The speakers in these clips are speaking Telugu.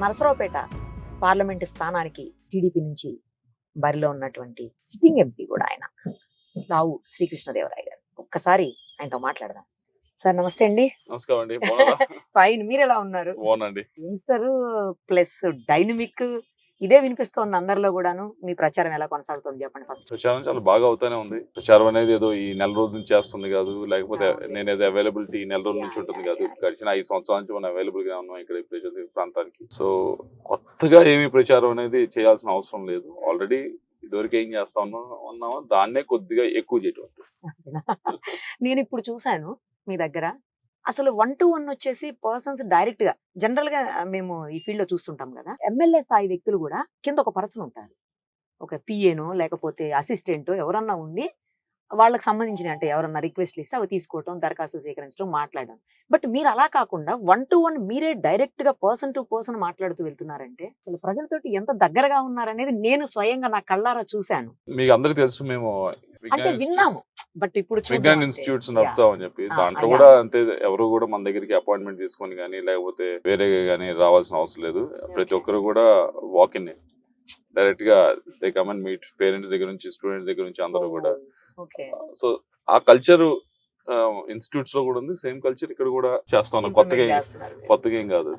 నరసరావుపేట పార్లమెంటు స్థానానికి టీడీపీ నుంచి బరిలో ఉన్నటువంటి సిట్టింగ్ ఎంపీ కూడా ఆయన లావు శ్రీకృష్ణదేవరాయ గారు. ఒక్కసారి ఆయనతో మాట్లాడదాం. సార్ నమస్తే అండి. నమస్కారం అండి. ఫైన్, మీరు ఎలా ఉన్నారు? యంగ్స్టర్ ప్లస్ డైనమిక్ ఇదే వినిపిస్తోంది అందరిలో కూడాను. మీ ప్రచారం ఎలా కొనసాగుతుంది చెప్పండి ఫస్ట్. ప్రచారం చాలా బాగా అవుతానే ఉంది. ప్రచారం అనేది ఏదో ఈ నెల రోజుల నుంచి చేస్తుంది కాదు, లేకపోతే నేనేదో అవైలబిలిటీ ఈ నెల రోజుల నుంచి ఉంటుంది కాదు. గడిచిన 5 సంవత్సరాల నుంచి మనం అవైలబుల్ గా ఉన్నాం ఇక్కడ ఈ ప్రాంతానికి. సో కొత్తగా ఏమీ ప్రచారం అనేది చేయాల్సిన అవసరం లేదు. ఆల్రెడీ ఇదివరకు ఏం చేస్తా ఉన్నామో దాన్నే కొద్దిగా ఎక్కువ చేయటం. నేను ఇప్పుడు చూసాను మీ దగ్గర అసలు 1-to-1 వచ్చేసి పర్సన్స్ డైరెక్ట్ గా జనరల్ గా మేము ఈ ఫీల్డ్ లో చూస్తుంటాం కదా, ఎమ్మెల్యే స్థాయి వ్యక్తులు కూడా కింద ఒక పర్సన్ ఉంటారు, ఒక పిఏనో లేకపోతే అసిస్టెంట్ ఎవరన్నా ఉండి వాళ్ళకి సంబంధించిన అంటే ఎవరన్నా రిక్వెస్ట్లు ఇస్తే అవి తీసుకోవటం, దరఖాస్తు స్వీకరించడం, మాట్లాడడం. బట్ మీరు అలా కాకుండా 1-to-1 మీరే డైరెక్ట్ గా పర్సన్ టు పర్సన్ మాట్లాడుతూ వెళ్తున్నారంటే అసలు ప్రజలతోటి ఎంత దగ్గరగా ఉన్నారనేది నేను స్వయంగా నా కళ్ళారా చూశాను. మీకు అందరికి తెలుసు, మేము అంటే విన్నాము, బట్ ఇప్పుడు విజ్ఞాన్ ఇన్స్టిట్యూట్స్ నడుపుతామని చెప్పి దాంట్లో కూడా అంతే. ఎవరు కూడా మన దగ్గరికి అపాయింట్మెంట్ తీసుకొని కానీ లేకపోతే వేరే కానీ రావాల్సిన అవసరం లేదు. ప్రతి ఒక్కరు కూడా వాక్ ఇన్ డైరెక్ట్ గా they come and meet. Parents దగ్గర నుంచి స్టూడెంట్స్ దగ్గర నుంచి అందరూ కూడా. సో ఆ కల్చర్ ఇన్స్టిట్యూట్స్ లో కూడా ఉంది. సేమ్ కల్చర్ ఇక్కడ కూడా చేస్తాను. కొత్తగా ఏం కాదు.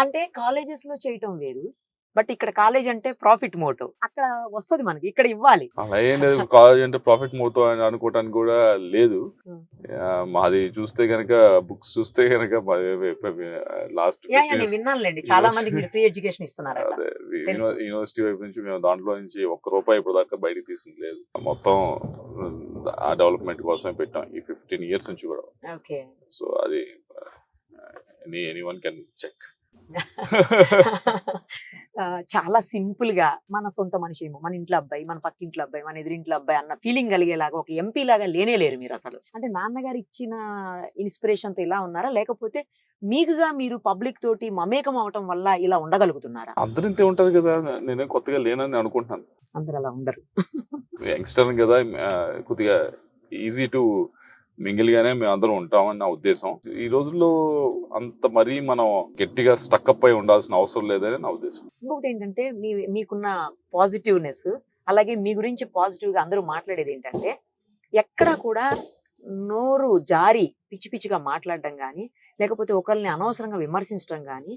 అంటే కాలేజెస్ లో చేయటం వేరు, బట్ ఇక్కడ కాలేజ్ అంటే ప్రాఫిట్ మోటో, అక్కడ వస్తుంది మనకి, ఇక్కడ ఇవ్వాలి. అలా ఏం లేదు. కాలేజ్ అంటే ప్రాఫిట్ మోటో అని అనుకోవటానికి కూడా లేదు. మాది చూస్తే గనక బుక్స్ చూస్తే గనక లాస్ట్ విన్నానులేండి, చాలా మంది ఫ్రీ ఎడ్యుకేషన్ ఇస్తున్నారు. అదే యూనివర్సిటీ వైపు నుంచి మేము దాంట్లో నుంచి ₹1 ఇప్పుడు దాకా బయటకు తీసింది లేదు. మొత్తం ఆ డెవలప్మెంట్ కోసమే పెట్టాం ఈ 15 years నుంచి కూడా. సో అది ఎనీవన్ కెన్ చెక్. చాలా సింపుల్ గా మన సొంత మనిషి ఏమో, మన ఇంట్లో అబ్బాయి, మన పక్కింట్లో అబ్బాయి, మన ఎదురింట్లో అబ్బాయి అన్న ఫీలింగ్ కలిగేలాగా ఒక ఎంపీ లాగా లేరు మీరు అసలు. అంటే నాన్నగారు ఇచ్చిన ఇన్స్పిరేషన్ తో ఇలా ఉన్నారా, లేకపోతే మీకుగా మీరు పబ్లిక్ తోటి మమేకం అవటం వల్ల ఇలా ఉండగలుగుతున్నారా? అందరూ ఇంతే ఉంటారు కదా, నేనే కొత్తగా లేనని అనుకుంటున్నాను. అందరు అలా ఉండరు. యంగ్స్టర్ కదా, కొద్దిగా ఈజీ టు మింగిల్ గానే మేము అందరం ఉంటామని నా ఉద్దేశం. ఈ రోజుల్లో అంత మరీ మనం గట్టిగా స్టక్అప్ అయి ఉండాల్సిన అవసరం లేదని నా ఉద్దేశం. ఇంకొకటి ఏంటంటే మీకున్న పాజిటివ్నెస్, అలాగే మీ గురించి పాజిటివ్ గా అందరూ మాట్లాడేది ఏంటంటే ఎక్కడా కూడా నోరు జారి పిచ్చి పిచ్చిగా మాట్లాడడం కానీ, లేకపోతే ఒకరిని అనవసరంగా విమర్శించడం కానీ,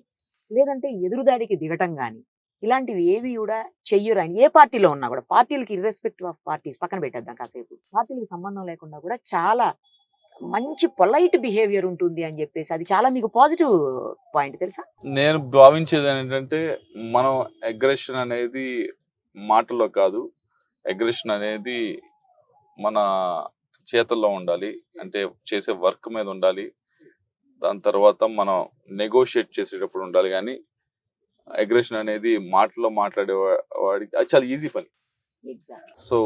లేదంటే ఎదురుదాడికి దిగటం కానీ, ఇలాంటివి ఏవి కూడా చెయ్యరు. ఆయన ఏ పార్టీలో ఉన్నా కూడా, పార్టీలకి ఇర్రెస్పెక్టివ్ ఆఫ్ పార్టీస్ పక్కన పెట్టేద్దాం కాసేపు, పార్టీలకు సంబంధం లేకుండా కూడా చాలా మంచి పొలైట్ బిహేవియర్ ఉంటుంది అని చెప్పేసి అది చాలా మీకు పాజిటివ్ పాయింట్ తెలుసా? నేను భావించేది ఏంటంటే మనం అగ్రెషన్ అనేది మాటల్లో కాదు, అగ్రెషన్ అనేది మన చేతుల్లో ఉండాలి. అంటే చేసే వర్క్ మీద ఉండాలి. దాని తర్వాత మనం నెగోషియేట్ చేసేటప్పుడు ఉండాలి. కానీ అగ్రెషన్ అనేది మాటల్లో మాట్లాడే వాడికి అది చాలా ఈజీ పని. సో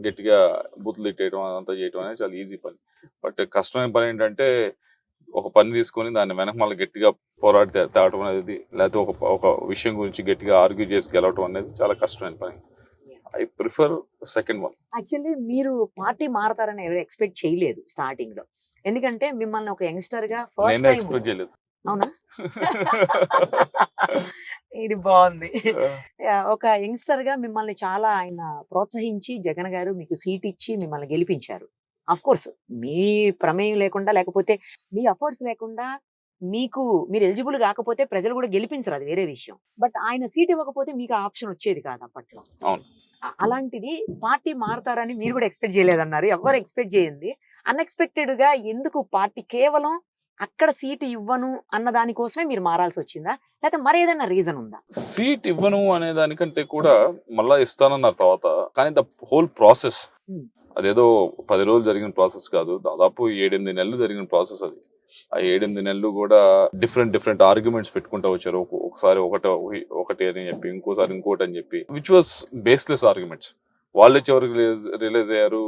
గట్టిగా బూతులు తిట్టేయడం అదంతా చేయడం అనేది చాలా ఈజీ పని. బట్ కష్టమైన పని ఏంటంటే ఒక పని తీసుకొని దాన్ని వెనక మళ్ళీ గట్టిగా పోరాడి తేవటం అనేది, లేకపోతే ఒక విషయం గురించి గట్టిగా ఆర్గ్యూ చేసి గెలవటం అనేది చాలా కష్టమైన పని. I prefer second one. Actually మీరు పార్టీ మారతారని ఎవరు ఎక్స్పెక్ట్ చేయలేదు స్టార్టింగ్ లో, ఎందుకంటే మిమ్మల్ని ఒక యంగ్స్టర్ గా ఫస్ట్ టైం ఎక్స్పెక్ట్ చేయలేదు. అవునా? ఇది బాగుంది. ఒక యంగ్స్టర్ గా మిమ్మల్ని చాలా ఆయన ప్రోత్సహించి జగన్ గారు మీకు సీట్ ఇచ్చి మిమ్మల్ని గెలిపించారు. అఫ్ కోర్స్ మీ ప్రమేయం లేకుండా, లేకపోతే మీ ఎఫర్ట్స్ లేకుండా మీరు ఎలిజిబుల్ కాకపోతే ప్రజలు కూడా గెలిపించరు, అది వేరే విషయం. బట్ ఆయన సీట్ ఇవ్వకపోతే మీకు ఆప్షన్ వచ్చేది కాదు అప్పట్లో. అలాంటిది పార్టీ మారతారని మీరు కూడా ఎక్స్పెక్ట్ చేయలేదన్నారు. ఎవరు ఎక్స్పెక్ట్ చేయండి. అన్ఎక్స్పెక్టెడ్ గా ఎందుకు పార్టీ కేవలం అక్కడ సీట్ ఇవ్వను అన్న దానికోసమే మీరు మారాల్సి వచ్చిందా, లేకపోతే మరేదైనా రీజన్ ఉందా? సీట్ ఇవ్వను అనే దానికంటే కూడా మళ్ళా ఇస్తానన్న తర్వాత, కానీ ద హోల్ ప్రాసెస్ అదేదో 10 రోజులు జరిగిన ప్రాసెస్ కాదు, దాదాపు 7-8 నెలలు జరిగిన ప్రాసెస్ అది. ఆ 7-8 నెలలు కూడా డిఫరెంట్ ఆర్గ్యుమెంట్స్ పెట్టుకుంటూ వచ్చారు. ఒకసారి ఒకటి అని చెప్పి, ఇంకోసారి ఇంకోటి అని చెప్పి, విచ్ వాస్ బేస్లెస్ ఆర్గ్యుమెంట్స్. వాళ్ళే చివరికి రియలైజ్ అయ్యారు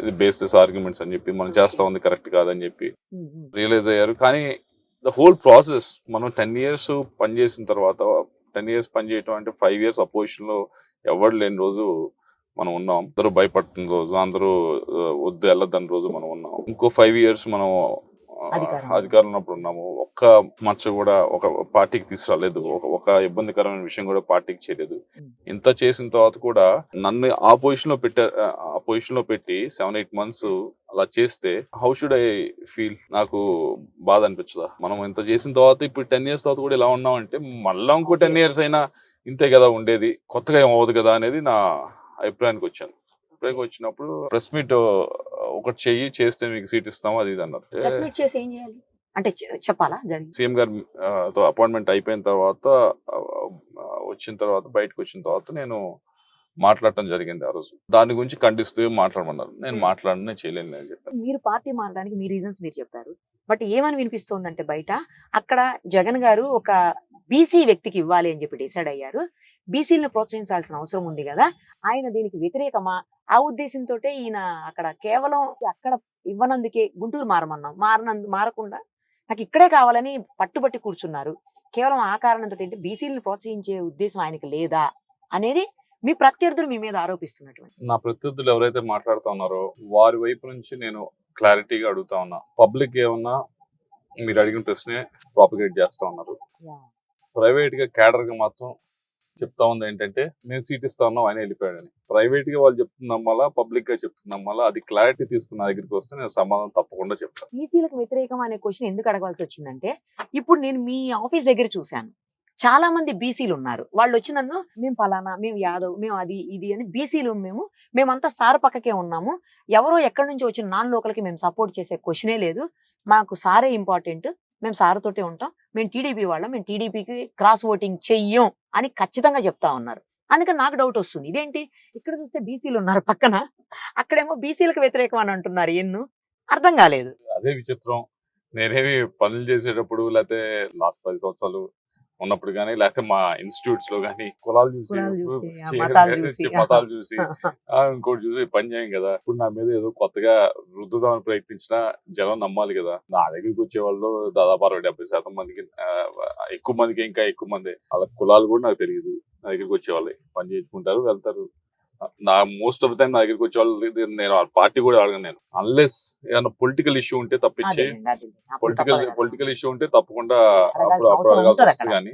ఇది బేస్లెస్ ఆర్గ్యుమెంట్స్ అని చెప్పి, మనం చేస్తా ఉంది కరెక్ట్ కాదని చెప్పి రియలైజ్ అయ్యారు. కానీ ద హోల్ ప్రాసెస్ మనం 10 years పనిచేసిన తర్వాత, 10 years పనిచేయటం అంటే 5 years అపోజిషన్ లో ఎవరు లేని రోజు మనం ఉన్నాం. అందరూ భయపడుతున్న రోజు, అందరూ వద్దు వెళ్ళొద్దని రోజు మనం ఉన్నాం. ఇంకో 5 years మనం అధికారంలో ఉన్నప్పుడు ఉన్నాము. ఒక్క మచ్చ కూడా ఒక పార్టీకి తీసుకురాలేదు. ఒక ఇబ్బందికరమైన విషయం కూడా పార్టీకి చేయలేదు. ఇంత చేసిన తర్వాత కూడా నన్ను ఆ పొజిషన్ లో ఆ పొజిషన్ లో పెట్టి 7-8 మంత్స్ అలా చేస్తే హౌ షుడ్ ఐ ఫీల్? నాకు బాధ అనిపించదా? మనం ఇంత చేసిన తర్వాత ఇప్పుడు 10 years తర్వాత కూడా ఇలా ఉన్నామంటే మళ్ళా ఇంకో 10 years అయినా ఇంతే కదా ఉండేది, కొత్తగా ఏం అవ్వదు కదా అనేది నా అభిప్రాయానికి వచ్చాను. వచ్చినప్పుడు ప్రెస్ మీట్ ఒకటి చెయ్యి, చేస్తే మీకు సీట్ ఇస్తాము అది ఇది అన్నారు. ప్రెస్ మీట్ చేసి ఏం చేయాలి అంటే చెప్పాలా జరిగింది? సీఎం గారు తో అపాయింట్మెంట్ అయిపోయిన తర్వాత వచ్చిన తర్వాత బయటకు వచ్చిన తర్వాత నేను మాట్లాడటం జరిగింది ఆ రోజు. దాని గురించి ఖండిస్తూ మాట్లాడమన్నారు. నేను మాట్లాడనే చేయలేను అని చెప్పాను. మీరు పార్టీ మారడానికి మీ రీజన్స్ మీరు చెప్పారు. బట్ ఏమని వినిపిస్తోందంటే బయట అక్కడ జగన్ గారు ఒక బీసీ వ్యక్తికి ఇవ్వాలి అని చెప్పి డిసైడ్ అయ్యారు. బీసీలను ప్రోత్సహించాల్సిన అవసరం ఉంది కదా, ఆయన దీనికి వ్యతిరేకమా? ఆ ఉద్దేశంతో ఈయన అక్కడ కేవలం అక్కడ ఇవ్వనందుకే గుంటూరు మారకుండా నాకు ఇక్కడే కావాలని పట్టుబట్టి కూర్చున్నారు. కేవలం ఆ కారణంతో ఏంటి బీసీలను ప్రోత్సహించే ఉద్దేశం ఆయనకి లేదా అనేది మీ ప్రత్యర్థులు మీ మీద ఆరోపిస్తున్నటువంటి. నా ప్రత్యర్థులు ఎవరైతే మాట్లాడుతా ఉన్నారో వారి వైపు నుంచి నేను క్లారిటీగా అడుగుతా ఉన్నా. పబ్లిక్ ఏమన్నా మీరు అడిగిన ప్రశ్నే ప్రాపగేట్ చేస్తా ఉన్నారు. ప్రైవేట్ గా క్యాడర్ గా మాత్రం చెప్తా ఉంది ఏంటంటే మేము సీట్ ఇస్తా ఉన్నాం ఆయన వెళ్ళిపోయాడని. ప్రైవేట్ గా వాళ్ళు చెప్తున్నాం వల్ల, పబ్లిక్ గా చెప్తున్నాం వల్ల అది క్లారిటీ తీసుకున్న దగ్గరికి వస్తే నేను సమాధానం తప్పకుండా చెప్తాను. బీసీలకు వ్యతిరేకం అనే క్వశ్చన్ ఎందుకు అడగాల్సి వచ్చిందంటే ఇప్పుడు నేను మీ ఆఫీస్ దగ్గర చూశాను, చాలా మంది బీసీలు ఉన్నారు. వాళ్ళు వచ్చి నన్ను మేము పలానా, మేము యాదవ్, మేము అది ఇది అని బీసీలు మేమంతా సార్ పక్కకే ఉన్నాము, ఎవరో ఎక్కడి నుంచి వచ్చిన నాన్ లోకల్కి మేము సపోర్ట్ చేసే క్వశ్చనే లేదు, మాకు సారే ఇంపార్టెంట్, మేము సారుతోటే ఉంటాం, మేము టీడీపీ వాళ్ళం, మేము టీడీపీకి క్రాస్ ఓటింగ్ చెయ్యం అని ఖచ్చితంగా చెప్తా ఉన్నారు. అందుకని నాకు డౌట్ వస్తుంది, ఇదేంటి ఇక్కడ చూస్తే బీసీలు ఉన్నారు పక్కన, అక్కడేమో బీసీలకు వ్యతిరేకం అని అంటున్నారు, ఎన్ను అర్థం కాలేదు. అదే విచిత్రం. నేనేమి పనులు చేసేటప్పుడు లేకపోతే లాస్ట్ 10 సంవత్సరాలు ఉన్నప్పుడు కానీ లేకపోతే మా ఇన్స్టిట్యూట్స్ లో కానీ కులాలు చూసి మతాలు చూసి ఇంకోటి చూసి పని చేయం కదా. ఇప్పుడు నా మీద ఏదో కొత్తగా రుద్దుదామని ప్రయత్నించినా జనం నమ్మాలి కదా. నా దగ్గరికి వచ్చే వాళ్ళు దాదాపు 60-70% మందికి, ఎక్కువ మందికి, ఇంకా ఎక్కువ మంది వాళ్ళ కులాలు కూడా నాకు తెలియదు. నా దగ్గరికి వచ్చే వాళ్ళు పని చేసుకుంటారు, వెళ్తారు. నా మోస్ట్ ఆఫ్ ద టైం నా దగ్గరికి వచ్చే వాళ్ళు నేను పార్టీ కూడా అడగను. నేను అన్లెస్ ఏమైనా పొలిటికల్ ఇష్యూ ఉంటే తప్పించి, పొలిటికల్ ఇష్యూ ఉంటే తప్పకుండా అప్పుడు అడగాల్సి వస్తుంది.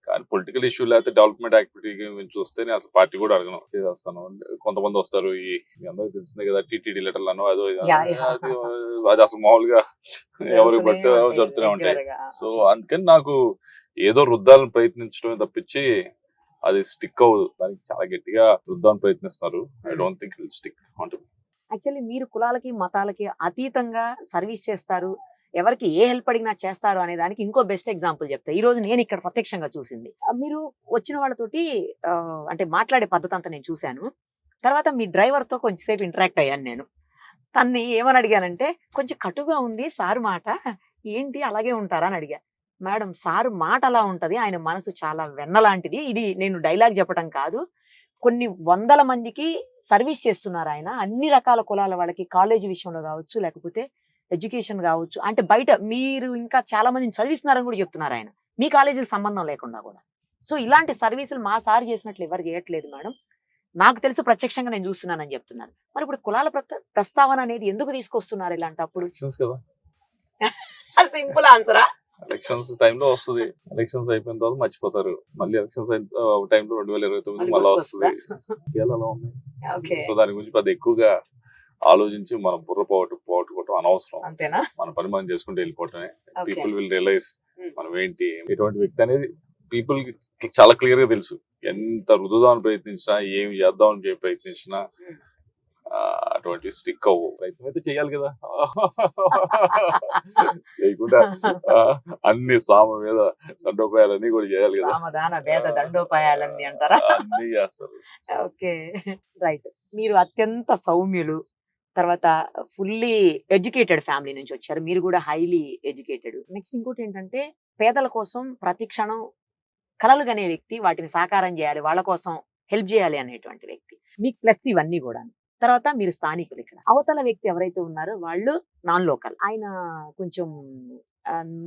కానీ పొలిటికల్ ఇష్యూ లేకపోతే డెవలప్మెంట్ యాక్టివిటీ గురించి వస్తే నేను అసలు పార్టీ కూడా అడగను, చేస్తాను. కొంతమంది వస్తారు, ఈ అందరూ తెలిసిందే కదా టీటీడీ లెటర్లను అదో అది అసలు మామూలుగా ఎవరికి పడితే జరుగుతూనే ఉంటాయి. సో అందుకని నాకు ఏదో రుద్దాలని ప్రయత్నించడమే తప్పించి అది స్టిక్ అవ్వదు. దానికి చాలా గట్టిగా రుద్దాన్ని ప్రయత్నిస్తున్నారు. I don't think it stick on to me. Actually మీరు కులాలకి మతాలకి అతీతంగా సర్వీస్ చేస్తారు, ఎవరికి ఏ హెల్ప్ అడిగినా చేస్తారు అనే దానికి ఇంకో బెస్ట్ ఎగ్జాంపుల్ చెప్తా. ఈ రోజు నేను ఇక్కడ ప్రత్యక్షంగా చూసింది, మీరు వచ్చిన వాళ్ళతోటి అంటే మాట్లాడే పద్ధతి అంతా నేను చూశాను. తర్వాత మీ డ్రైవర్ తో కొంచెంసేపు ఇంటరాక్ట్ అయ్యాను నేను. తన్ని ఏమని అడిగానంటే, కొంచెం కటుగా ఉంది సార్ మాట, ఏంటి అలాగే ఉంటారా అని అడిగా. మేడం సారు మాట అలా ఉంటది, ఆయన మనసు చాలా వెన్నలాంటిది. ఇది నేను డైలాగ్ చెప్పడం కాదు, కొన్ని వందల మందికి సర్వీస్ చేస్తున్నారు ఆయన, అన్ని రకాల కులాల వాళ్ళకి, కాలేజీ విషయంలో కావచ్చు, లేకపోతే ఎడ్యుకేషన్ కావచ్చు, అంటే బయట మీరు ఇంకా చాలా మందిని చదివిస్తున్నారని కూడా చెప్తున్నారు ఆయన, మీ కాలేజీకి సంబంధం లేకుండా కూడా. సో ఇలాంటి సర్వీసులు మా సార్ చేసినట్లు ఎవరు చేయట్లేదు మేడం, నాకు తెలుసు ప్రత్యక్షంగా నేను చూస్తున్నానని చెప్తున్నారు. మరి ఇప్పుడు కులాల ప్రస్తావన అనేది ఎందుకు తీసుకొస్తున్నారు ఇలాంటప్పుడు? సింపుల్ ఆన్సరా? ఎలక్షన్స్ టైంలో వస్తుంది, ఎలక్షన్స్ అయిపోయిన తర్వాత మర్చిపోతారు. మళ్ళీ ఎలక్షన్స్ టైంలో 2029 మళ్ళీ వస్తుంది. అలా ఉన్నాయి. సో దాని గురించి పెద్ద ఎక్కువగా ఆలోచించి మనం బుర్ర పోగొట్టుకోవటం అనవసరం. అంతేనా? మన పని మనం చేసుకుంటూ వెళ్ళిపోవటమే. పీపుల్ విల్ రియలైజ్ మనం ఏంటి, ఎటువంటి వ్యక్తి అనేది పీపుల్ కి చాలా క్లియర్ గా తెలుసు. ఎంత రుద్దుదామని ప్రయత్నించినా, ఏమి చేద్దామని ప్రయత్నించినా అటువంటి స్టిక్ అవ్వు. ప్రయత్నం అయితే చేయాలి కదా, చేయకుండా అన్ని సామ మీద దండోపాయాలన్నీ కూడా చేయాలి కదా. దండోపాయాలన్నీ అంటారా? అన్ని చేస్తారు. Okay right. మీరు అత్యంత సౌమ్యులు, తర్వాత ఫుల్లీ ఎడ్యుకేటెడ్ ఫ్యామిలీ నుంచి వచ్చారు, మీరు కూడా హైలీ ఎడ్యుకేటెడ్. నెక్స్ట్ ఇంకోటి ఏంటంటే పేదల కోసం ప్రతి క్షణం కలలు కనే వ్యక్తి, వాటిని సాకారం చేయాలి, వాళ్ళ కోసం హెల్ప్ చేయాలి అనేటువంటి వ్యక్తి. మీకు ప్లస్ ఇవన్నీ కూడా. తర్వాత మీరు స్థానికులు. ఇక్కడ అవతల వ్యక్తి ఎవరైతే ఉన్నారో వాళ్ళు నాన్ లోకల్, ఆయన కొంచెం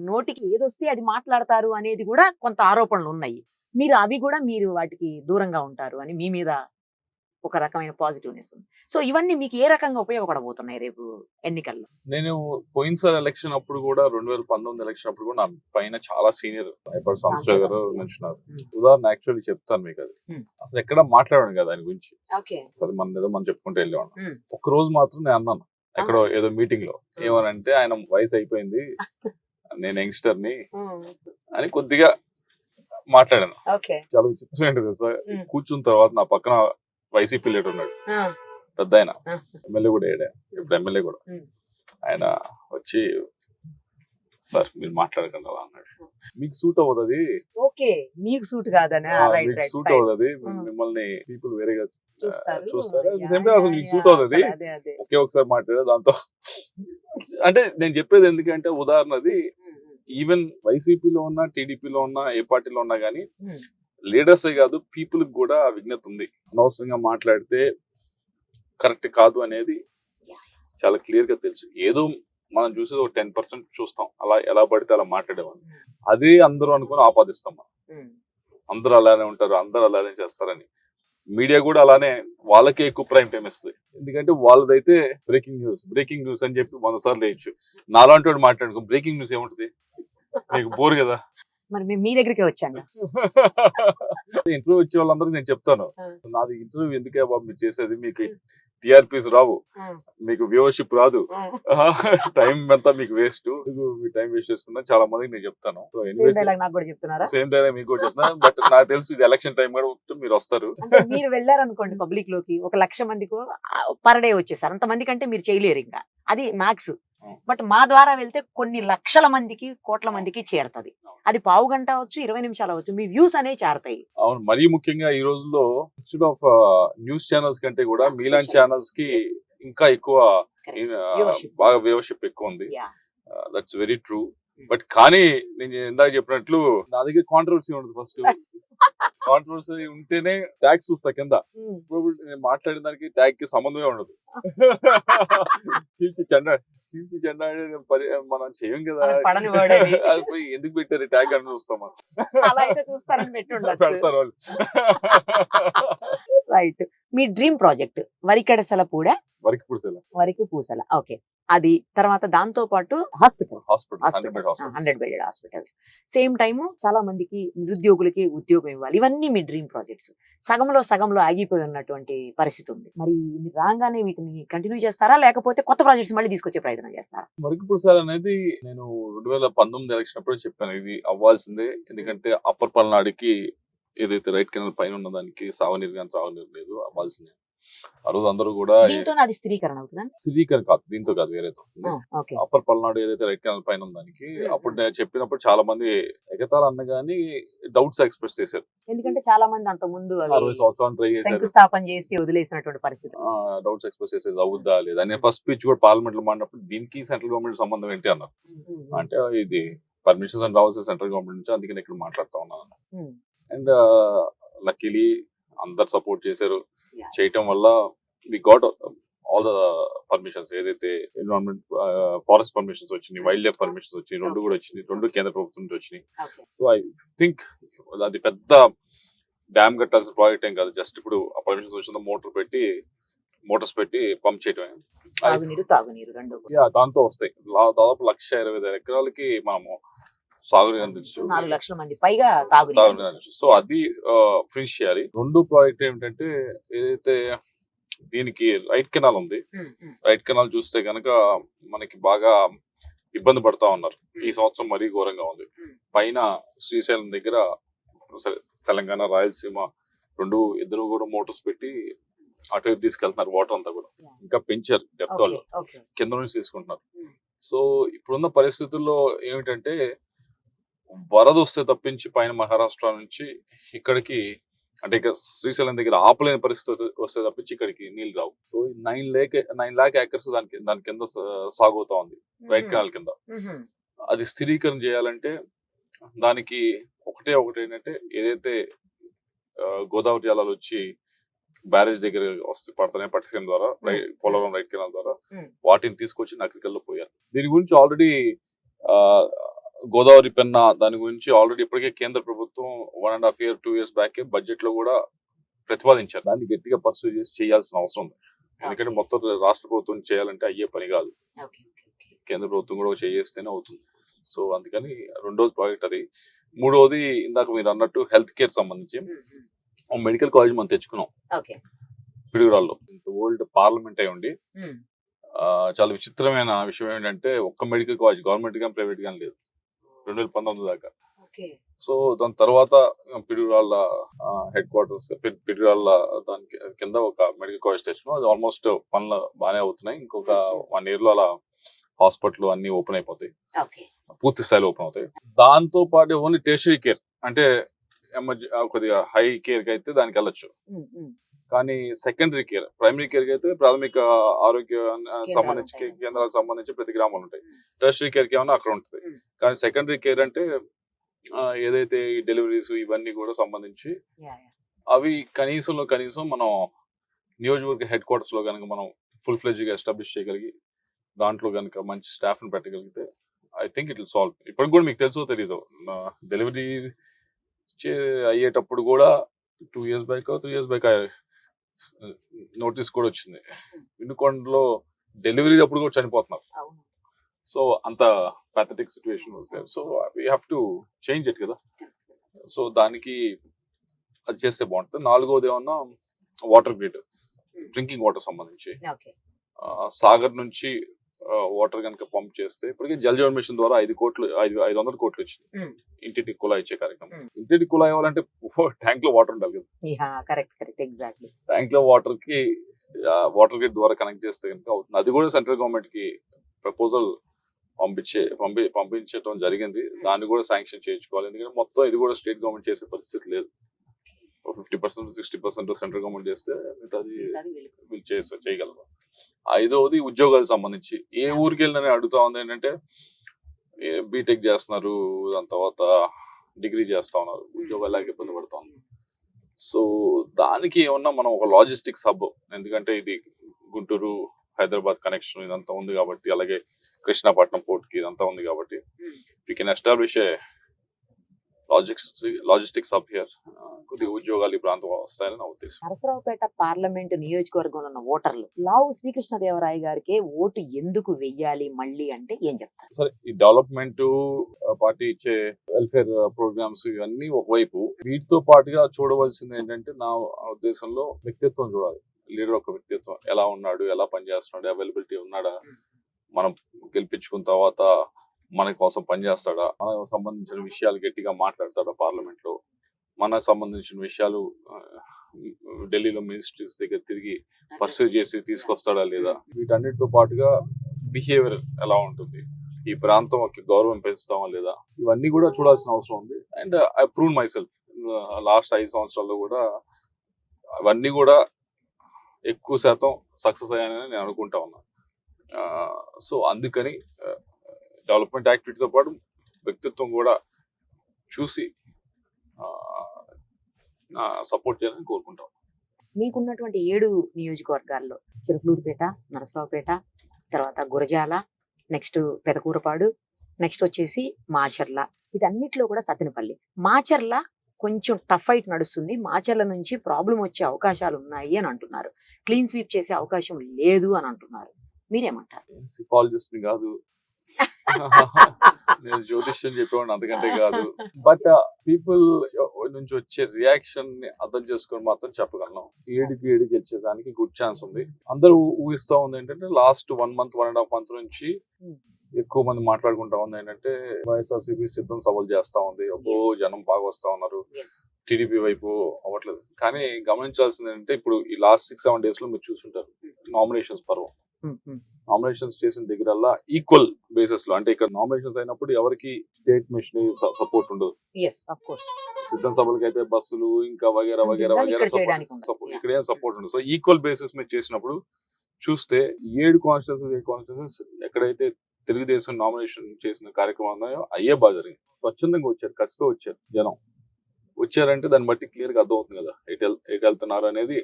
నోటికి ఏదొస్తే అది మాట్లాడతారు అనేది కూడా కొంత ఆరోపణలు ఉన్నాయి. మీరు అవి కూడా మీరు వాటికి దూరంగా ఉంటారు అని మీ మీద ఒక రకమైన పాజిటివ్నెస్ ఉంది. సో ఇవన్నీ మీకు ఏ రకంగా ఉపయోగపడబోతున్నాయి రేపు ఎన్నికల్లో? నేను పోయినసారి ఎలక్షన్ అప్పుడు కూడా 2019 ఎలక్షన్ అప్పుడు కూడా నా పైన చాలా సీనియర్ అయిపోయి సంస్థ గారు నుంచున్నారు. ఉదాహరణ యాక్చువల్లీ చెప్తాను మీకు అది. అసలు ఎక్కడ మాట్లాడాను కదా దాని గురించి. సరే మన ఏదో మనం చెప్పుకుంటూ వెళ్ళేవాడు. ఒక రోజు మాత్రం నేను అన్నాను ఎక్కడో ఏదో మీటింగ్ లో, ఏమనంటే ఆయన వయసు అయిపోయింది, నేను యంగ్స్టర్ ని అని కొద్దిగా మాట్లాడాను. చాలా విచిత్రం ఏంటి సార్, కూర్చున్న తర్వాత నా పక్కన వైసీపీ లీడర్ ఉన్నాడు, పెద్ద ఆయన, ఎమ్మెల్యే కూడా ఏడా, ఇప్పుడు ఎమ్మెల్యే కూడా. ఆయన వచ్చి సార్ మీరు మాట్లాడకండి అలా అన్నాడు. మీకు సూట్ అవుతుంది, మీకు సూట్ కాదనే మీకు సూట్ అవుతుంది, మిమ్మల్ని పీపుల్ వేరేగా చూస్తారు, అసలు మీకు సూట్ అవుతుంది, ఒకే ఒకసారి మాట్లాడే దాంతో. అంటే నేను చెప్పేది ఎందుకంటే ఉదాహరణది, ఈవెన్ వైసీపీలో ఉన్నా టీడీపీలో ఉన్నా ఏ పార్టీలో ఉన్నా గానీ లీడర్సే కాదు పీపుల్ కూడా విజ్ఞత ఉంది. అనవసరంగా మాట్లాడితే కరెక్ట్ కాదు అనేది చాలా క్లియర్ గా తెలుసు. ఏదో మనం చూసేది ఒక 10% చూస్తాం, అలా ఎలా పడితే అలా మాట్లాడేవాళ్ళు. అదే అందరూ అనుకుని ఆపాదిస్తాం మనం, అందరూ అలానే ఉంటారు, అందరూ అలానే చేస్తారని. మీడియా కూడా అలానే వాళ్ళకే ఎక్కువ ప్రైమ్ టైం ఇస్తుంది. ఎందుకంటే వాళ్ళదైతే బ్రేకింగ్ న్యూస్ అని చెప్పి 100 సార్లు వేయచ్చు. నాలాంటి వాడు మాట్లాడుకో బ్రేకింగ్ న్యూస్ ఏముంటది, మీకు బోర్ కదా. మరి మీ దగ్గరికి వచ్చాను ఇంటర్వ్యూ వచ్చే వాళ్ళందరూ నేను చెప్తాను, నాది ఇంటర్వ్యూ ఎందుకే బాబు మీరు చేసేది, మీకు టీఆర్పీస్ రావు, మీకు వ్యూవర్షిప్ రాదు, టైం అంతా మీకు వేస్ట్, మీ టైం వేస్ట్ చేసుకున్నా చాలా మందికి నేను చెప్తాను. సేమ్ డైలాగ్ మీకు కూడా చెప్తాను. బట్ నాకు తెలుసు ఇది ఎలక్షన్ టైం కూడా మీరు వస్తారు. మీరు వెళ్ళారనుకోండి పబ్లిక్ లోకి, 1,00,000 మందికి పర్ డే వచ్చేసారు, అంత మంది కంటే మీరు చేయలేరు, ఇంకా అది మ్యాక్స్. బట్ మా ద్వారా వెళ్తే కొన్ని లక్షల మందికి, కోట్ల మందికి చేరుతుంది. అది పావు గంట అవచ్చు, 20 నిమిషాలు అవచ్చు, మీ వ్యూస్ అనేవి చేరతాయి. అవును, మరీ ముఖ్యంగా ఈ రోజుల్లో ఇన్స్టెడ్ ఆఫ్ న్యూస్ ఛానల్స్ కంటే కూడా మీలాంటి ఛానల్స్ కి ఇంకా ఎక్కువ బాగా వ్యూవర్షిప్ ఎక్కువ ఉంది. That's very true. బట్ కానీ నేను ఇందాక చెప్పినట్లు నా దగ్గర కాంట్రవర్సీ ఉండదు. ఫస్ట్ కాంట్రవర్సీ ఉంటేనే ట్యాగ్ చూస్తా కింద. ఇప్పుడు నేను మాట్లాడిన దానికి ట్యాగ్ కి సంబంధమే ఉండదు. జెండా మనం చేయం కదా, అది పోయి ఎందుకు పెట్టారు ట్యాగ్ అని చూస్తాం మనం. పెడతారు వాళ్ళు. రైట్. మీ డ్రీమ్ ప్రాజెక్ట్ వరికడసలపూడ, వరికి పూసల, ఓకే. అది తర్వాత దాంతో పాటు hospitals 100 bedded hospitals. Same time చాలా మందికి నిరుద్యోగులకి ఉద్యోగం ఇవ్వాలి. ఇవన్నీ మీ డ్రీమ్ ప్రాజెక్ట్స్. సగంలో ఆగిపోయి ఉన్నటువంటి పరిస్థితి ఉంది. మరి మీరు రాగానే వీటిని కంటిన్యూ చేస్తారా, లేకపోతే కొత్త ప్రాజెక్ట్స్ మళ్ళీ తీసుకొచ్చే ప్రయత్నం చేస్తారా? వరికి పూసల అనేది నేను 2019 ఎలక్షన్ అప్పుడు చెప్పాను, ఇది అవ్వాల్సిందే. ఎందుకంటే అప్పర్ పల్నాడుకి ఏదైతే రైట్ కెనాల్ పైన ఉన్న దానికి సాగునీరు కానీ త్రాగునీరు లేదు, అవ్వాల్సిందే. ఆ రోజు అందరూ కూడా స్థిరీకరణ కాదు, దీంతో కాదు, వేరేతో. అప్పర్ పల్నాడు ఏదైతే రైట్ కెనాల్ పైన ఉన్న దానికి అప్పుడు నేను చెప్పినప్పుడు చాలా మంది ఎగతాలు అన్న గానీ డౌట్స్ ఎక్స్ప్రెస్ చేశారు. ఎందుకంటే చాలా మంది అంత ముందు 60 సంవత్సరాలు ట్రై చేశారు, శంకుస్థాపన చేసి వదిలేసినటువంటి పరిస్థితి. డౌట్స్ ఎక్స్ప్రెస్ చేసేది అవుద్దా లేదా అని. ఫస్ట్ స్పీచ్ కూడా పార్లమెంట్ లో మాడినప్పుడు దీనికి సెంట్రల్ గవర్నమెంట్ సంబంధం ఏంటి అన్నారు. అంటే ఇది పర్మిషన్స్ అని రావాల్సిన సెంట్రల్ గవర్నమెంట్ నుంచి, అందుకే ఇక్కడ మాట్లాడుతా ఉన్నాను. అండ్ లక్కీలీ అందరు సపోర్ట్ చేశారు. చేయటం వల్ల we got all the permissions, ఏదైతే ఎన్విరాన్మెంట్ ఫారెస్ట్ పర్మిషన్స్ వచ్చినాయి, వైల్డ్ లైఫ్ పర్మిషన్స్ వచ్చినాయి, 2 కూడా వచ్చినాయి, 2 కేంద్ర ప్రభుత్వం నుంచి వచ్చినాయి. సో ఐ థింక్ అది పెద్ద డ్యామ్ కట్టాల్సిన ప్రాజెక్ట్ ఏం కాదు. జస్ట్ ఇప్పుడు ఆ పర్మిషన్స్ వచ్చిన మోటార్స్ పెట్టి పంప్ చేయటమే. దాంతో వస్తాయి దాదాపు 1,20,000 ఎకరాలకి మనము సాగునీరు అందించు, 4 లక్షల మంది పైగా తాగునీరు. సో అది ఫినిష్ చేయాలి. 2 ప్రాజెక్ట్ ఏమిటంటే, ఏదైతే దీనికి రైట్ కెనాల్ ఉంది, రైట్ కెనాల్ చూస్తే కనుక మనకి బాగా ఇబ్బంది పడతా ఉన్నారు. ఈ సంవత్సరం మరీ ఘోరంగా ఉంది. పైన శ్రీశైలం దగ్గర తెలంగాణ రాయలసీమ ఇద్దరు కూడా మోటార్స్ పెట్టి అటువైపు తీసుకెళ్తున్నారు. వాటర్ అంతా కూడా ఇంకా పెంచారు, డెప్త్ వాళ్ళు కింద నుంచి తీసుకుంటున్నారు. సో ఇప్పుడున్న పరిస్థితుల్లో ఏమిటంటే, వరద వస్తే తప్పించి పైన మహారాష్ట్ర నుంచి ఇక్కడికి, అంటే ఇక శ్రీశైలం దగ్గర ఆపలేని పరిస్థితి వస్తే తప్పించి ఇక్కడికి నీళ్ళు రావు. సో 9 lakh ఏకర్స్ దాని కింద సాగుతా ఉంది, రైట్ కెనాల్ కింద. అది స్థిరీకరణ చేయాలంటే దానికి ఒకటే ఏంటంటే, ఏదైతే గోదావరి జలాలు వచ్చి బ్యారేజ్ దగ్గర వస్తే పడతానే పట్టిసీమ ద్వారా, పోలవరం రైట్ కెనాల్ ద్వారా వాటిని తీసుకొచ్చి నగరికల్లో పోయారు. దీని గురించి ఆల్రెడీ గోదావరి పెన్నా దాని గురించి ఆల్రెడీ ఇప్పటికే కేంద్ర ప్రభుత్వం 1.5 year 2 years బ్యాక్ బడ్జెట్ లో కూడా ప్రతిపాదించారు. దాన్ని గట్టిగా పర్సూ చేసి చేయాల్సిన అవసరం ఉంది. ఎందుకంటే మొత్తం రాష్ట్ర ప్రభుత్వం చేయాలంటే అయ్యే పని కాదు. కేంద్ర ప్రభుత్వం కూడా చేస్తేనే అవుతుంది. సో అందుకని రెండోది ప్రాజెక్ట్ అది. మూడోది ఇందాక మీరు అన్నట్టు హెల్త్ కేర్ సంబంధించి మెడికల్ కాలేజ్ మనం తెచ్చుకున్నాం పిడుగురాల్లో. ఇంత ఓల్డ్ పార్లమెంట్ అయి ఉండి చాలా విచిత్రమైన విషయం ఏంటంటే ఒక్క మెడికల్ కాలేజ్ గవర్నమెంట్ కానీ ప్రైవేట్ కానీ లేదు 2019 దాకా. సో దాని తర్వాత పిడుగురాళ్ళ హెడ్ క్వార్టర్స్ పిడుగురాళ్ళ దాని కింద ఒక మెడికల్ కాలేజ్ తెచ్చుకున్నాం. అది ఆల్మోస్ట్ పనులు బాగానే అవుతున్నాయి. ఇంకొక 1 year లో అలా హాస్పిటల్ అన్ని ఓపెన్ అయిపోతాయి, పూర్తి స్థాయిలో ఓపెన్ అవుతాయి. దాంతో పాటు ఓన్లీ టెర్షరీ కేర్ అంటే కొద్దిగా హై కేర్ కి అయితే దానికి వెళ్ళొచ్చు. కానీ సెకండరీ కేర్, ప్రైమరీ కేర్ కి అయితే ప్రాథమిక ఆరోగ్య సంబంధించి కేంద్రాలకు సంబంధించి ప్రతి గ్రామాలు ఉంటాయి. టెర్షరీ కేర్ కి ఏమన్నా అక్కడ ఉంటుంది. కానీ సెకండరీ కేర్ అంటే ఏదైతే ఈ డెలివరీస్ ఇవన్నీ కూడా సంబంధించి అవి కనీసం మనం నియోజకవర్గ హెడ్ క్వార్టర్స్ లో కనుక మనం ఫుల్ ఫ్లెడ్జ్ గా ఎస్టాబ్లిష్ చేయగలిగి దాంట్లో కనుక మంచి స్టాఫ్ ని పెట్టగలిగితే I think it will solve. ఇప్పటికి కూడా మీకు తెలుసో తెలీదు, డెలివరీ అయ్యేటప్పుడు కూడా 2 years back 3 years back notice కూడా వచ్చింది. వినుకొండలో డెలివరీ అప్పుడు కూడా చనిపోతున్నారు. సో అంత ప్యాథటిక్ సిచ్యువేషన్ వస్తుంది. So we have to change it కదా. సో దానికి అది చేస్తే బాగుంటుంది. నాలుగోది ఏమన్నా వాటర్ గ్రిడ్, డ్రింకింగ్ వాటర్ సంబంధించి సాగర్ నుంచి వాటర్ కనుక పంప్ చేస్తే ఇప్పటికే జల్ జీవన్ మిషన్ ద్వారా 500 కోట్లు వచ్చింది ఇంటికి కుళాయి ఇచ్చే కార్యక్రమం. ఇంటికి కుళాయి ఇవ్వాలంటే ట్యాంక్ లో వాటర్ ఉండాలి కదా. ట్యాంక్ లో వాటర్ కి వాటర్ గ్రిడ్ ద్వారా కనెక్ట్ చేస్తే కనుక అవుతుంది. అది కూడా సెంట్రల్ గవర్నమెంట్ కి ప్రపోజల్ పంపించడం జరిగింది. దాన్ని కూడా శాంక్షన్ చేయించుకోవాలి. ఎందుకంటే మొత్తం ఇది కూడా స్టేట్ గవర్నమెంట్ చేసే పరిస్థితి లేదు. 50% 60% సెంట్రల్ గవర్నమెంట్ చేస్తే అది వీళ్ళు చేయగలరు. ఐదవది ఉద్యోగాలకు సంబంధించి ఏ ఊరికి వెళ్ళినా అడుగుతా ఉంది ఏంటంటే బీటెక్ చేస్తున్నారు, దాని తర్వాత డిగ్రీ చేస్తా ఉన్నారు, ఉద్యోగాలు లేక ఇబ్బంది పడుతా ఉన్నారు. సో దానికి ఏమన్నా మనం ఒక లాజిస్టిక్స్ హబ్, ఎందుకంటే ఇది గుంటూరు హైదరాబాద్ కనెక్షన్ ఇదంతా ఉంది కాబట్టి, అలాగే కృష్ణాపట్నం పోర్ట్ కి ఇదంతా ఉంది కాబట్టి we can establish A logistics hub here. కొద్దిగా ఉద్యోగాలు ఈ ప్రాంతం వస్తాయని నా ఉద్దేశం. నరసరావుపేట పార్లమెంట్ నియోజకవర్గంలో ఉన్న ఓటర్లు లావు శ్రీకృష్ణదేవరాయ గారికి ఓటు ఎందుకు వెయ్యాలి మళ్ళీ అంటే ఏం చెప్తారు? సరే, ఈ డెవలప్మెంట్ పార్టీ ఇచ్చే వెల్ఫేర్ ప్రోగ్రామ్స్ ఇవన్నీ ఒకవైపు, వీటితో పాటుగా చూడవలసింది ఏంటంటే నా ఉద్దేశంలో వ్యక్తిత్వం చూడాలి. లీడర్ ఒక వ్యక్తిత్వం ఎలా ఉన్నాడు, ఎలా పనిచేస్తున్నాడు, అవైలబిలిటీ ఉన్నాడా, మనం గెలిపించుకున్న తర్వాత మన కోసం పనిచేస్తాడా, మనకు సంబంధించిన విషయాలు గట్టిగా మాట్లాడతాడా పార్లమెంట్ లో, మనకు సంబంధించిన విషయాలు ఢిల్లీలో మినిస్ట్రీస్ దగ్గర తిరిగి పర్సూ చేసి తీసుకొస్తాడా లేదా, వీటన్నిటితో పాటుగా బిహేవియర్ ఎలా ఉంటుంది, ఈ ప్రాంతం గౌరవం పెంచుతామా లేదా, ఇవన్నీ కూడా చూడాల్సిన అవసరం ఉంది. And I prove my self last 5 సంవత్సరాల్లో కూడా అవన్నీ కూడా ఎక్కువ శాతం సక్సెస్ అయ్యానని నేను అనుకుంటా ఉన్నా. సో అందుకని డెవలప్మెంట్ యాక్టివిటీతో పాటు వ్యక్తిత్వం కూడా చూసి సపోర్ట్ చేయాలని కోరుకుంటాం. మీకున్నటువంటి 7 నియోజకవర్గాల్లో చిలుకలూరుపేట, నరసరావుపేట, తర్వాత గురజాల, నెక్స్ట్ పెదకూరపాడు, నెక్స్ట్ వచ్చేసి మాచర్ల, వీటన్నిటిలో కూడా సత్తెనపల్లి. మాచర్ల కొంచెం టఫ్ ఫైట్ నడుస్తుంది. మాచర్ల నుంచి ప్రాబ్లం వచ్చే అవకాశాలు ఉన్నాయి అని అంటున్నారు. క్లీన్ స్వీప్ చేసే అవకాశం లేదు అని అంటున్నారు. మీరేమంటారు? సికాలజిస్ట్ కాదు, నేను జ్యోతిష్యం చెప్పేవాడిని అంతకంటే కాదు. బట్ పీపుల్ నుంచి వచ్చే రియాక్షన్ ని అర్థం చేసుకొని మాత్రం చెప్పగలను. 7 గెలిచేదానికి గుడ్ ఛాన్స్ ఉంది. అందరూ ఊహిస్తా ఉంది ఏంటంటే లాస్ట్ 1 month 1.5 months నుంచి ఎక్కువ మంది మాట్లాడుకుంటా ఉంది ఏంటంటే వైఎస్ఆర్సీపీ సిద్ధం సభలు చేస్తా ఉంది, జనం బాగా వస్తా ఉన్నారు, టీడీపీ వైపు అవ్వట్లేదు. కానీ గమనించాల్సింది ఏంటంటే ఇప్పుడు ఈ లాస్ట్ 6-7 days లో మీరు చూసుంటారు నామినేషన్స్ పర్వం. నామినేషన్స్ చేసిన దగ్గరల్లా ఈక్వల్ బేసిస్ లో, అంటే ఇక్కడ నామినేషన్స్ అయినప్పుడు ఎవరికి స్టేట్ మిషన్ సపోర్ట్ ఉండదు. సిద్ధం సభలకి అయితే బస్సులు ఇంకా వగేరా సపోర్ట్, ఇక్కడ ఏం సపోర్ట్ ఉండదు. సో ఈక్వల్ బేసిస్ మీద చేసినప్పుడు చూస్తే 7 కాన్స్టిట్యూన్సీస్ ఎక్కడైతే తెలుగుదేశం నామినేషన్ చేసిన కార్యక్రమం ఉన్నాయో అయ్యే బాగా జరిగింది. స్వచ్ఛందంగా వచ్చారు, కసితో వచ్చారు, జనం వచ్చారంటే దాన్ని బట్టి క్లియర్ గా అర్థం అవుతుంది కదా ఎటు వెళ్తున్నారు అనేది.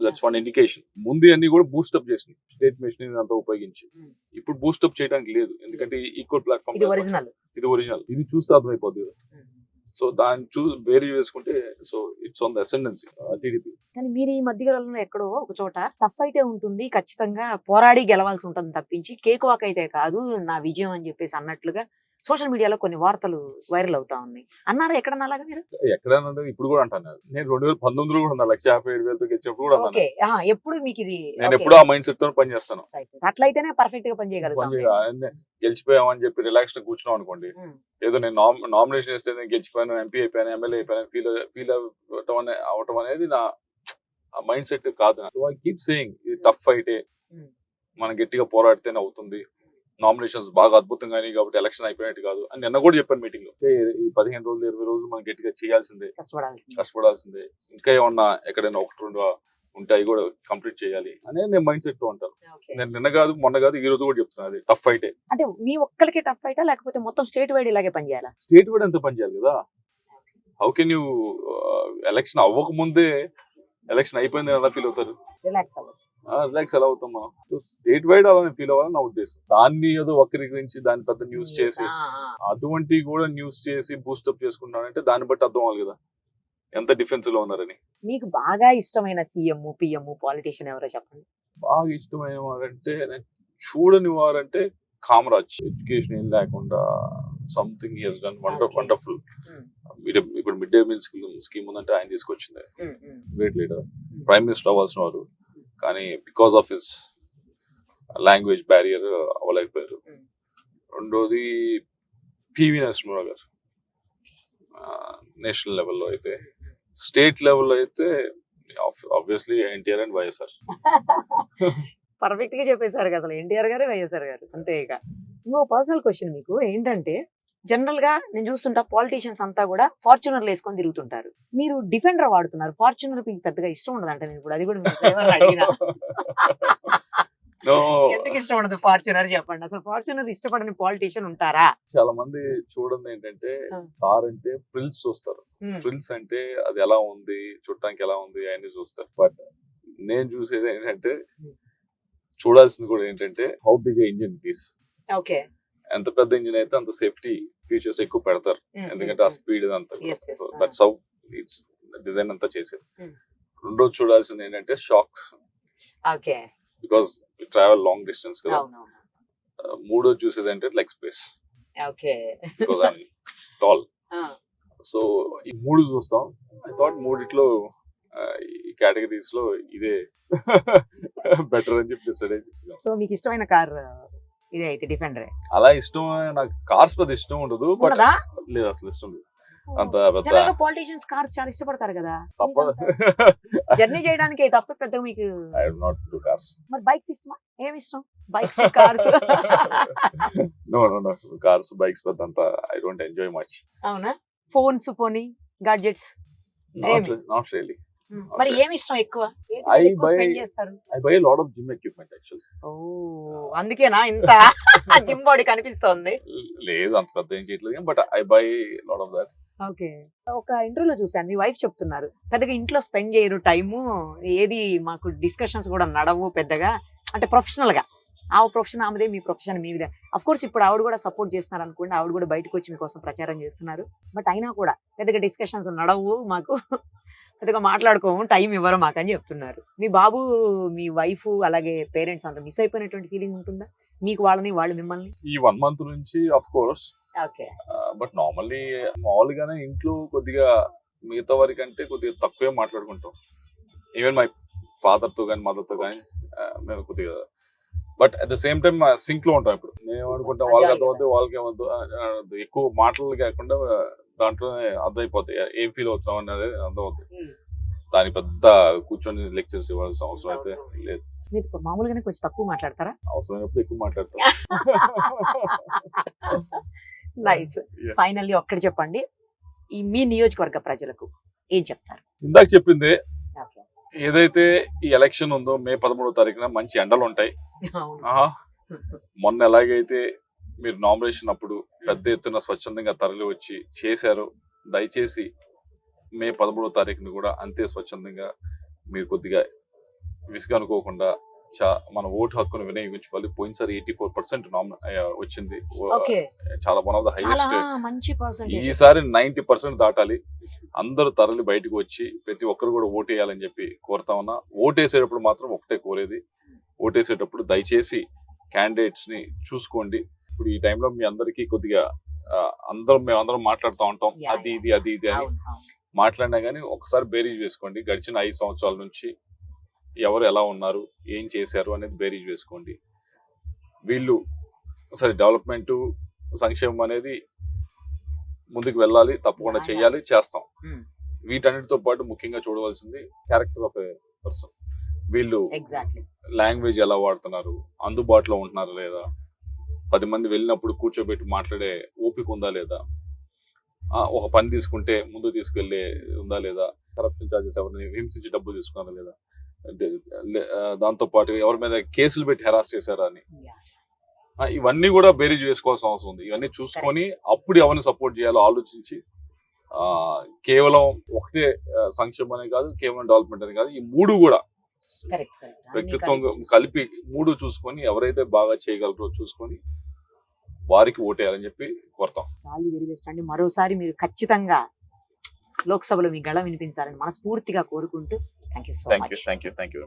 That's one indication. ముందు అన్ని కూడా బూస్టప్ చేసింది స్టేట్ మిషన్ అంతా ఉపయోగించి. ఇప్పుడు బూస్టప్ చేయడానికి లేదు, ఎందుకంటే ఈక్వల్ ప్లాట్ఫామ్, ఇది ఒరిజినల్, ఇది చూస్తే అర్థమైపోద్ది కదా. సో దాన్ని వేరు చేసుకుంటే so it's on the ascendancy TDP. కానీ మీరు ఈ మధ్య కాలంలో ఎక్కడో ఒక చోట టఫ్ అయితే ఉంటుంది, ఖచ్చితంగా పోరాడి గెలవాల్సి ఉంటుంది తప్పించి కేక్ వాక్ అయితే కాదు నా విజయం అని చెప్పేసి అన్నట్లుగా సోషల్ మీడియాలో కొన్ని వార్తలు వైరల్ అవుతా ఉన్నాయి. అన్నారా ఎక్కడన్నా అలాగా మీరు? ఎక్కడైనా ఇప్పుడు కూడా అంటాను. నేను 2019 కూడా ఉన్నా 1,57,000తో గెలిచినప్పుడు కూడా అన్నాను. ఓకే, ఎప్పుడు మీకు ఇది నేను ఓకే. ఎప్పుడు ఆ మైండ్ సెట్ తో పని చేస్తాను. అట్లయితేనే పర్ఫెక్ట్ గా పని చేయగలుగుతాం. గెలిచిపోయామని చెప్పి రిలాక్స్ గా కూర్చున్నాం అనుకోండి, ఉమ్, ఏదో నేను నామినేషన్ చేస్తే నేను గెలిచిపోయాను, ఎంపీ అయిపోయాను, ఎమ్మెల్యే అయిపోయాను ఫీల్ అవటం అనేది నా మైండ్ సెట్ కాదు. సో ఐ కీప్ సేయింగ్ ఇది టఫ్ ఫైటే, ఉమ్, మనం గట్టిగా పోరాడితేనే అవుతుంది. నామినేషన్స్ బాగా అద్భుతంగా అయినాయి కాబట్టి ఎలక్షన్ అయిపోయినట్టు కాదు అని నిన్న కూడా చెప్పాను మీటింగ్ లో. ఈ 15 రోజులు 20 రోజులు మనం గట్టిగా చేయాల్సిందే, కష్టపడాల్సిందే. ఇంకా ఏమన్నా ఎక్కడైనా 1-2 ఉంటాయి కూడా కంప్లీట్ చేయాలి అనే నేను మైండ్ సెట్ తో ఉంటాను. ఓకే. నేను నిన్న కాదు మొన్న కాదు ఈ రోజు కూడా చెప్తున్నాను, అది టఫ్ ఫైటే. అంటే మీ ఒక్కరికి టఫ్ ఫైటా లేకపోతే మొత్తం స్టేట్ వైడ్ ఇలాగే పనిచేయాలా? స్టేట్ వైడ్ అంతా పనిచేయాలి కదా. హౌ కెన్ యూ ఎలక్షన్ అవ్వక ముందే ఎలక్షన్ అయిపోయింది ఎలా ఫీల్ అవుతారు? రిలాక్స్ అవ్వదు. రిలాక్స్ ఎలా అవుతాం మనం? స్టేట్ వైడ్ అలానే ఫీల్ అవ్వాలని నా ఉద్దేశం. దాన్ని ఏదో వక్రీకరించి దాన్ని పెద్ద న్యూస్ చేసి అటువంటి కూడా న్యూస్ చేసి బూస్టప్ చేసుకుంటానంటే దాన్ని బట్టి అర్థం అవ్వాలి కదా ఎంత డిఫెన్స్ లో ఉన్నారని. మీకు బాగా ఇష్టమైన సీఎం పిఎం పాలిటిషియన్ ఎవరో చెప్పండి. బాగా ఇష్టమైన వారంటే చూడని వారంటే కామరాజ్. ఎడ్యుకేషన్ ఏం లేకుండా సంథింగ్ హెస్ డన్ వండర్ఫుల్. ఇప్పుడు మిడ్ డే మీల్ స్కీమ్ ఉందంటే ఆయన తీసుకొచ్చింది. గ్రేట్ లీడర్, ప్రైమ్ మినిస్టర్ అవ్వాల్సిన వారు, కానీ because of his language barrier అవ్వలేకపోయారు. రెండోది పివి నరసింహారావు గారు నేషనల్ లెవెల్లో అయితే. స్టేట్ లెవెల్లో అయితే obviously NTR and YSR. Perfect గా చెప్పేశారు కదా, అసలు ఎన్టీఆర్ గారు వైఎస్ఆర్ గారు అంతే. ఇక ఇంకో పర్సనల్ క్వశ్చన్ మీకు ఏంటంటే, జనరల్ గా నేను చూస్తుంటా పాలిటీషియన్స్ అంతా కూడా ఫార్చునర్లు వేసుకొని తిరుగుతుంటారు. మీరు డిఫెండర్ వాడుతున్నారు, ఫార్చునర్ మీకు పెద్దగా ఇష్టం ఉండదు అంటే నేను ఇప్పుడు అది కూడా మీకు ఎవరు అడిగినా ఎందుకు ఇష్టం ఉండదు ఫార్చునర్ చెప్పండి. అసలు ఫార్చునర్ ఇష్టపడని పాలిటీషియన్ ఉంటారా? చాలా మంది చూడండి ఏంటంటే కార్ అంటే ఫ్రిల్స్ చూస్తారు. ఫ్రిల్స్ అంటే అది ఎలా ఉంది, చూడటానికి ఎలా ఉంది అవన్నీ చూస్తారు. బట్ నేను చూసేది ఏంటంటే, చూడాల్సింది కూడా ఏంటంటే how big engine it is. Okay. ఎంత పెద్ద ఇంజిన్ అయితే అంత సేఫ్టీ ఫీచర్స్ ఎక్కువ పెడతారు, ఎందుకంటే ఆ స్పీడ్ అంతా. దట్స్ హౌ ఇట్స్ డిజైన్ అంతా చేసేది. రెండోది చూడాల్సింది ఏంటంటే shocks, okay, because travel long distance కదా. మూడోది చూసేది అంటే leg space, okay, because I'm tall. So ఈ మూడు చూస్తాం. ఐ థాట్ మూడిట్లో ఈ కేటగిరీస్ లో ఇదే బెటర్ అని చెప్పి డిసైడ్ అయితే. సో మీకు ఇష్టమైన కార్ ఇదే అయితే డిఫెండర్? అలా ఇష్టం, నాకు కార్స్ పెద్ద ఇష్టం ఉండదు. బట్ లేదు, అసలు ఇష్టం లేదు అంత పెద్ద. పాలిటీషియన్స్ కార్స్ చాలా ఇష్టపడతారు కదా, తప్పదు జర్నీ చేయడానికి తప్ప పెద్దగా మీకు. I do not do cars. మరి బైక్స్ ఇష్టమా? ఏమి ఇష్టం? Bikes, cars? No cars bikes పెద్ద అంత ఐ డోంట్ ఎంజాయ్ మచ్. అవునా? ఫోన్స్, పోనీ గాడ్జెట్స్? Not really. మరి ఏమి ఇష్టం ఎక్కువ? I buy a lot of gym equipment actually. అందుకేనా ఇంత జిమ్ బాడీ కనిపిస్తోంది? లేదు, అంత పెద్ద ఏం చేయట్లేదు, but I by lot of that. Okay. ఒక ఇంటర్వ్యూలో చూసాను, మీ వైఫ్ చెప్తున్నారు పెద్దగా ఇంట్లో స్పెండ్ చేయరు టైము, ఏది మాకు డిస్కషన్స్ కూడా నడవు పెద్దగా, అంటే ప్రొఫెషనల్ గా ఆ ప్రొఫెషన్ ఆమెదే, మీ ప్రొఫెషన్ మీదే. అఫ్ కోర్స్ ఇప్పుడు ఆవిడ కూడా సపోర్ట్ చేస్తున్నారు అనుకోండి, ఆవిడ కూడా బయటకు వచ్చి మీకోసం ప్రచారం చేస్తున్నారు. బట్ అయినా కూడా పెద్దగా డిస్కషన్స్ నడవు మాకు, పెద్దగా మాట్లాడుకోము, టైం ఇవ్వరు మాకు అని చెప్తున్నారు. మీ బాబు, మీ వైఫ్, అలాగే పేరెంట్స్ అంతా మిస్ అయిపోయినటువంటి ఫీలింగ్ ఉంటుందా మీకు, వాళ్ళని వాళ్ళు మిమ్మల్ని? ఈ 1 month నుంచి ఆఫ్ కోర్స్. ఓకే. బట్ మామూలుగానే ఇంట్లో కొద్దిగా మిగతా వారి కంటే కొద్దిగా తక్కువే మాట్లాడుకుంటాం. ఈవెన్ మై ఫాదర్ తో కానీ మదర్ తో కానీ మేము కొద్దిగా, but at the same time sync లో ఉంటాం. ఇప్పుడు నేను అనుకుంటాం వాళ్ళకి అర్థమవుతుంది, వాళ్ళకి ఏమవుతుంది, ఎక్కువ మాటలు కాకుండా దాంట్లో అర్థమైపోతాయి ఏం ఫీల్ అవుతున్నాం అనేది అర్థమవుతుంది. దాని పెద్ద కూర్చొని లెక్చర్స్ ఇవ్వాల్సిన అవసరం అయితే లేదు. మీరు మామూలుగానే కొంచెం తక్కువ మాట్లాడతారా? అవసరమైనప్పుడు ఎక్కువ మాట్లాడతాం. నైస్. ఫైనల్లీ ఒక్కటి చెప్పండి, ఈ మీ నియోజకవర్గ ప్రజలకు ఏం చెప్తారు? ఇందాక చెప్పింది ఏదైతే ఈ ఎలక్షన్ ఉందో మే 13వ తారీఖున మంచి ఎండలు ఉంటాయి. మొన్న ఎలాగైతే మీరు నామినేషన్ అప్పుడు పెద్ద ఎత్తున స్వచ్ఛందంగా తరలి వచ్చి చేశారు, దయచేసి మే 13వ తారీఖున కూడా అంతే స్వచ్ఛందంగా మీరు కొద్దిగా విసుగు అనుకోకుండా మన ఓటు హక్కును వినియోగించుకోవాలి. పోయినసారి 84% వచ్చింది. ఓకే. చాలా వన్ ఆఫ్ ద చాలా హైయెస్ట్. మంచి పర్సెంటేజ్. ఈసారి 90% దాటాలి. అందరూ తరలి బయటకు వచ్చి ప్రతి ఒక్కరు కూడా ఓటేయాలని చెప్పి కోరుతా ఉన్నా. ఓటేసేటప్పుడు మాత్రం ఒకటే కోరేది, ఓటేసేటప్పుడు దయచేసి క్యాండిడేట్స్ ని చూసుకోండి. ఇప్పుడు ఈ టైంలో మీ అందరికీ కొద్దిగా మేమందరం మాట్లాడుతూ ఉంటాం, Yeah, అది ఇది అది ఇది అని అవును, అవును. మాట్లాడినా కానీ ఒకసారి బేరీజ్ వేసుకోండి. గడిచిన 5 సంవత్సరాల నుంచి ఎవరు ఎలా ఉన్నారు, ఏం చేశారు అనేది బేరీజ్ వేసుకోండి. వీళ్ళు సరే డెవలప్మెంట్, సంక్షేమం అనేది ముందుకు వెళ్ళాలి, తప్పకుండా Yeah, చేయాలి, చేస్తాం. Hmm. వీటన్నిటితో పాటు ముఖ్యంగా చూడవలసింది క్యారెక్టర్ ఆఫ్ ఏ పర్సన్. వీళ్ళు ఎగ్జాక్ట్లీ. లాంగ్వేజ్ ఎలా వాడుతున్నారు, అందుబాటులో ఉంటున్నారా లేదా, 10 మంది వెళ్ళినప్పుడు కూర్చోబెట్టి మాట్లాడే ఓపిక ఉందా లేదా, ఒక పని తీసుకుంటే ముందు తీసుకెళ్లే ఉందా లేదా, కరప్షన్ చార్జెస్ ఎవరిని హింసించి డబ్బులు తీసుకున్నారా లేదా, దాంతో పాటు ఎవరి మీద కేసులు పెట్టి హెరాస్ చేశారా అని, ఇవన్నీ కూడా బేరీజ్ వేసుకోవాల్సిన అవసరం ఉంది. ఇవన్నీ చూసుకొని అప్పుడు ఎవరిని సపోర్ట్ చేయాలో ఆలోచించి కేవలం ఒకటే సంక్షేమం అనే కాదు, కేవలం డెవలప్మెంట్ అని కాదు, ఈ మూడు కూడా కరెక్ట్. వ్యక్తిత్వం కలిపి మూడు చూసుకొని ఎవరైతే బాగా చేయగలరో చూసుకొని వారికి ఓటేయాలని చెప్పి కోరుతాం. అండి, మరోసారి మీరు ఖచ్చితంగా లోక్సభలో మీ గళం వినిపించాలని మనస్ఫూర్తిగా కోరుకుంటూ thank you so much. Thank you.